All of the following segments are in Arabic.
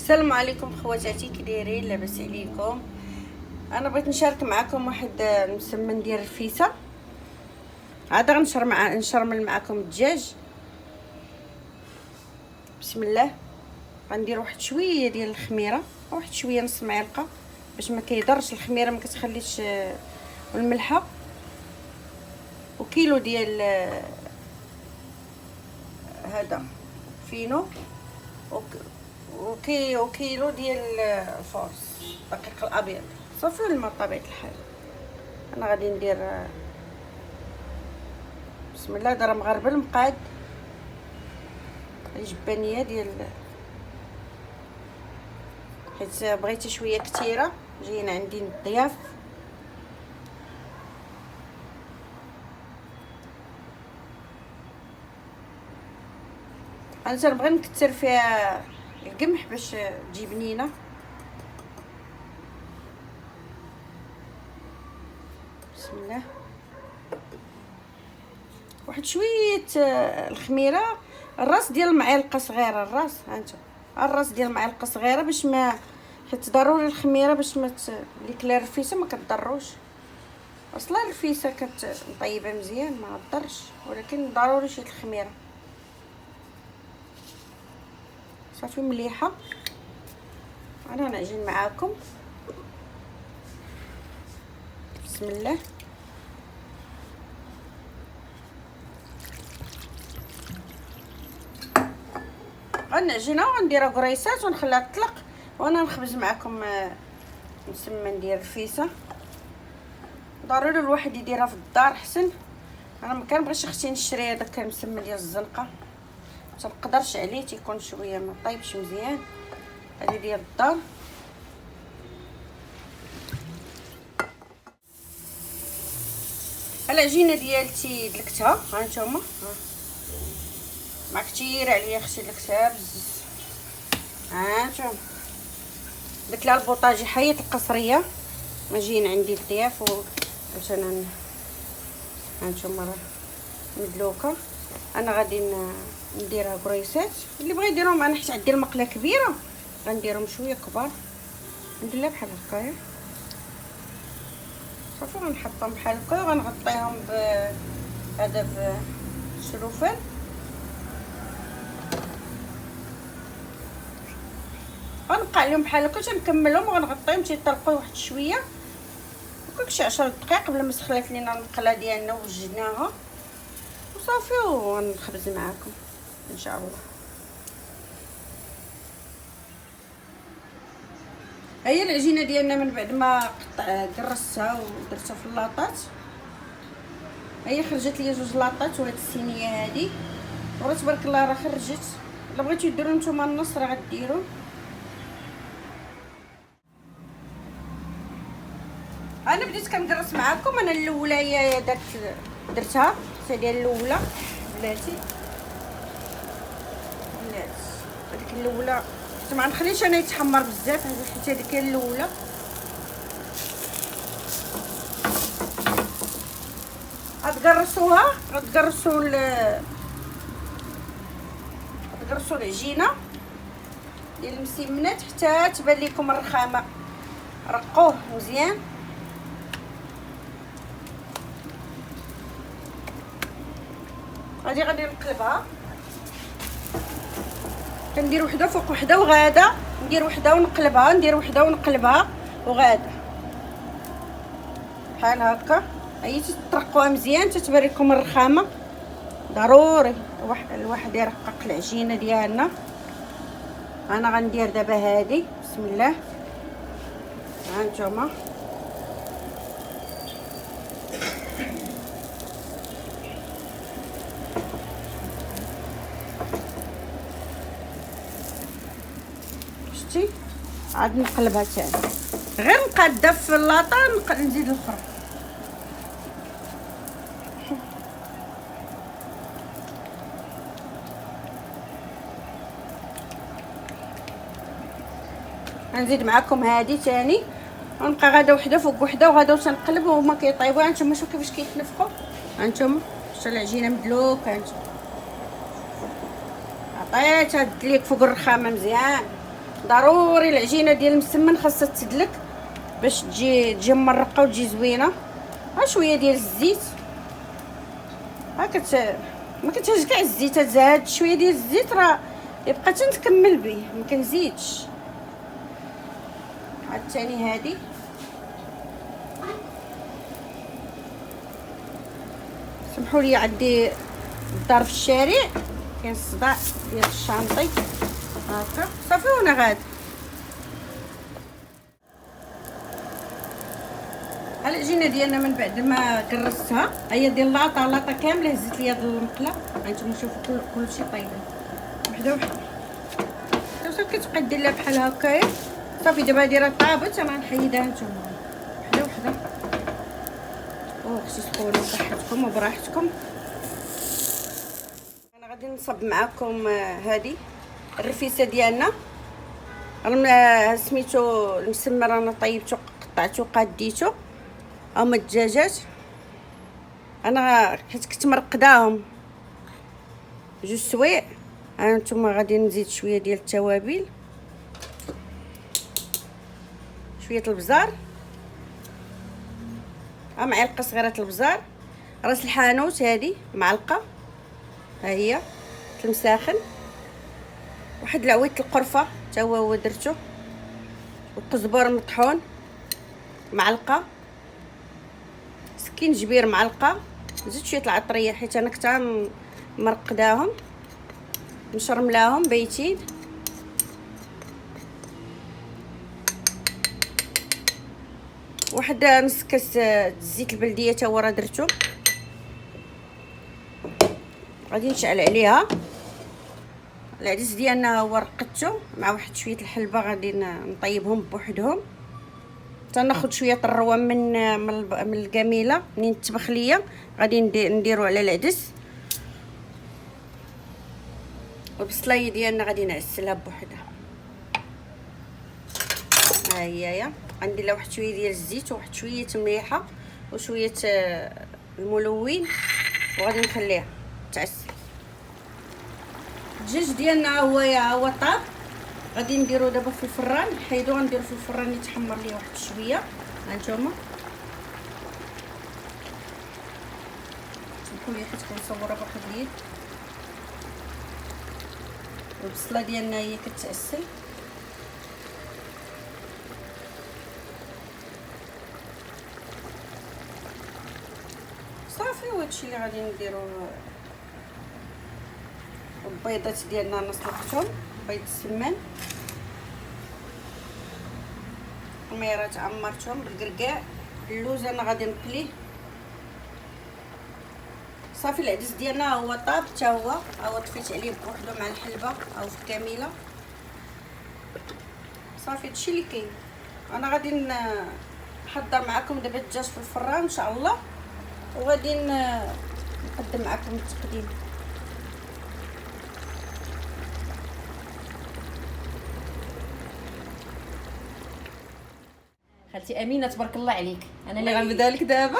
السلام عليكم خواتاتي، كي دايرين؟ لاباس عليكم؟ انا بغيت نشارك معكم واحد المسمن ديال الرفيسه. عاد نشرمل معكم الدجاج. بسم الله. غندير واحد شويه ديال الخميره، واحد شويه نص معلقه باش ما كيضرش. الخميره ما كتخليش، والملحه، وكيلو ديال هذا فينو، وكيلو ديال الفورس الدقيق الابيض صافي، الماء بطبيعه الحال. انا غادي ندير بسم الله. هذا راه مغربل مقاد الجبانيه ديال، حيت بغيتها شويه كثيره، جايين عندي الضياف. انا تنبغي نكثر فيها القمح باش تجي بنينه. بسم الله. واحد شويه الخميره، الراس ديال المعلقه صغيره، الراس ديال المعلقه صغيره، باش ما، حيت ضروري الخميره باش ما اللي كلا الرفيسه ما كتضروش. اصلا الرفيسه كطيبه مزيان ما تضرش، ولكن ضروري شي الخميره. صافي مليحه. انا نعجن معاكم. بسم الله. غنعجنها ونديرها قريصات ونخليها تطلق، وانا نخبز معكم مسمن ديال الرفيسه. ضروري الواحد يديرها في الدار حسن. انا ما كنبغيش اختي نشري هذاك المسمن ديال الزنقه، ما تنقدرش عليه، تيكون شويه ما طايبش مزيان. هذه ديال الدار. العجينه ديالتي دلكتها، ها نتوما، ما كثير عليا اختي دلكتها بزاف. ها نتوما درت لها البوطاجي حيت القصريه، ما جايين عندي الضياف باش انا. ها نتوما راه مدلوكه. انا غادي نديرها قريصات. اللي بغى يديرهم، انا حيت عندي المقله كبيره غنديرهم شويه كبار، نديرها بحال هكايا صافي. غنحطهم بحال هكا وغنغطيهم بهذا بالسلوفان. غنبقى عليهم بحال هكا تنكملهم وغنغطيهم تيطلقوا واحد شويه، هكاك شي 10 دقائق قبل ما سخلات لينا المقله ديالنا ووجدناها وصافي. ونخبز معاكم ان شاء الله. هي العجينه ديالنا من بعد ما قرصتها ودرتها في اللاطات. هي خرجت لي 2 لاطات، وهاد الصينيه هذه ورا تبارك الله راه خرجت. الا بغيتو ديروا نتوما النص راه غديروا. انا بديت كنقرص معاكم. انا الاولى هي درتها ديال الاولى بلاتي هذيك الاولى، ما نخليش انا يتحمر بزاف حيت هذيك هي الاولى. غتقرصوها، غتقرصوا العجينه ديال المسمنات حتى تبان لكم الرخامه. رقوه مزيان. غادي نقلبها. كندير وحده فوق وحده وغاده، ندير وحده ونقلبها، ندير وحده ونقلبها وغاده بحال هكا. هي تطرقوها مزيان تتبان لكم الرخامه. ضروري الواحد يرقق العجينه ديالنا. انا غندير دابا هذه. بسم الله. ها نتوما شتي، عاد نقلبها تاني. غير نقاده في اللاطه نزيد الاخر. غنزيد معكم هذه تاني، ونبقى غاده وحده فوق وحده وغاده وتنقلب وهما كيطيبوا. هانتوما شوفوا كيفاش كيتنفخوا. هانتوما شتو العجينه مدلوكه. هانتوما عطيتها دليك فوق الرخامه مزيان. ضروري العجينه ديال المسمن خاصها تدلك باش تجي مرقه وتجي زوينه. ها شويه ديال الزيت، ها ما كتهز كاع الزيت، هاد شويه ديال الزيت راه يبقى تنكمل به، ما كنزيدش. عاوتاني هادي سمحوا لي، عندي الدار في الشارع كاين الصداع ديال الشانطي هكا صافي. وانا غاد العجينه ديالنا من بعد ما كرستها، هي ديال لاطه كامله هزت ليا هاد المقله. هانتوما شوفوا كلشي طايبه وحده وحده، صافي كتبقى دير لها بحال هكايا. صافي دابا هادي راه طابت، انا نحيدها هانتوما وحده وحده. اختي سخونه بصحتكم وبراحتكم. انا غادي نصب معكم هادي الرفيسه ديالنا، سميتو المسمر. انا طيبتو قطعتو قاديتو. هما الدجاجات انا حيت كنت مرقداهم جوج سوايع. هانتوما غادي نزيد شويه ديال التوابل، شويه البزار، معلقه صغيره البزار، راس الحانوت هذه معلقه، ها هي المساخن، واحد العويد القرفه حتى هو درتو، والقزبر مطحون معلقه، سكينجبير معلقه، زيد شويه العطريه حيت انا كنت مرقداهم مشرملاهم بايتين، واحد نص كاس الزيت البلديه تا هو راه درتو. غادي نشعل عليها العدس ديالنا، هو رقدتو مع واحد شويه الحلبه، غادي نطيبهم بوحدهم حتى ناخذ شويه الروه من الكميله. منين تطبخ ليا غادي نديرو على العدس. والبصلايه ديالنا غادي نعسلها بوحدها، ها هي غندير لها واحد شويه ديال الزيت وواحد شويه مليحه وشويه الملون، وغادي نخليها تعسل. الدجاج ديالنا هو طاب، غادي نديرو دابا في الفران، نحيدو غنديرو في الفران يتحمر ليه واحد شويه. هانتوما سمحوا لي حيت كنصورها بواحد اليد. البصله ديالنا هي كتعسل، صافي. وهادشي اللي غادي نديرو. البيضات ديالنا نسلقتهم، بيض السمان، الميرات عمرتهم بالكركاع، اللوز انا غادي نقليه. صافي العدس ديالنا هو طاب حتى هو طفيت عليه بوحدو مع الحلبه او في الكاميله. صافي هادشي اللي كاين. انا غادي نحضر معكم دابا الدجاج في الفران ان شاء الله، وغادي نقدم معكم التقديم. خالتي امينه تبارك الله عليك، انا اللي غنبدا لك دابا.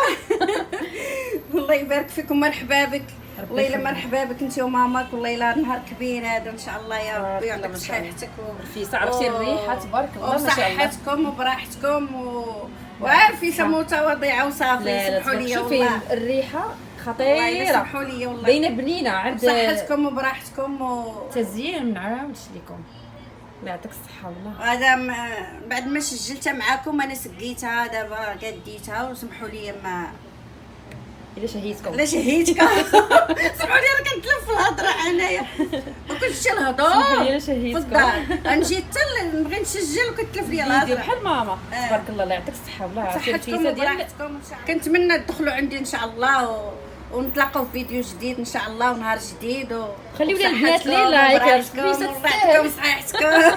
الله يبارك فيكم، مرحبا بك. والله الا مرحبا بك انت وماماك، والله الا نهار كبير هذا ان شاء الله يا ربي يعطيك صحتك رفيسه. عرفتي الريحه تبارك الله ما شاء الله، وصحتكم وبراحتكم وعارفه متواضعه وصافي. سمحوا لي والله الريحه خطيره، سمحوا لي والله باينه بنينه عند صحتكم وبراحتكم تزيين. نعاودش لكم الله يعطيك الصحه. والله هذا بعد ما سجلتها معاكم انا سقيتها دابا قديتها، وسمحوا لي ما الا شهيتكم لا شهيتك. سمحوا لي راه كنتلف في الهضره انايا وكنتمشي الهضور. سمحوا لي الا شهيتكم، غنجي حتى نبغي نسجل وكتلف لي الهضره بحال ماما. تبارك الله الله يعطيك الصحه. والله صحتكم وبراحتكم. كنتمنى تدخلوا عندي ان شاء الله ونتلاقاو في فيديو جديد ان شاء الله ونهار جديد. خليو لي البنات لي لايك صحتكم صحتكم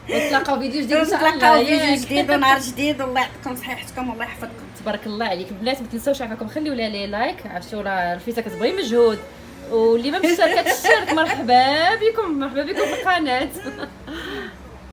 ونتلاقاو فيديو جديد ان شاء الله. نتلاقاو فيديو جديد ونهار جديد، والله يعطيكم صحتكم والله يحفظكم. تبارك الله عليك البنات. ما تنساوش عافاكم خليو لي لايك، عرفتوا راه الفيسه كتبغي مجهود، واللي ما مشتركه تشترك. مرحبا بكم في القناه.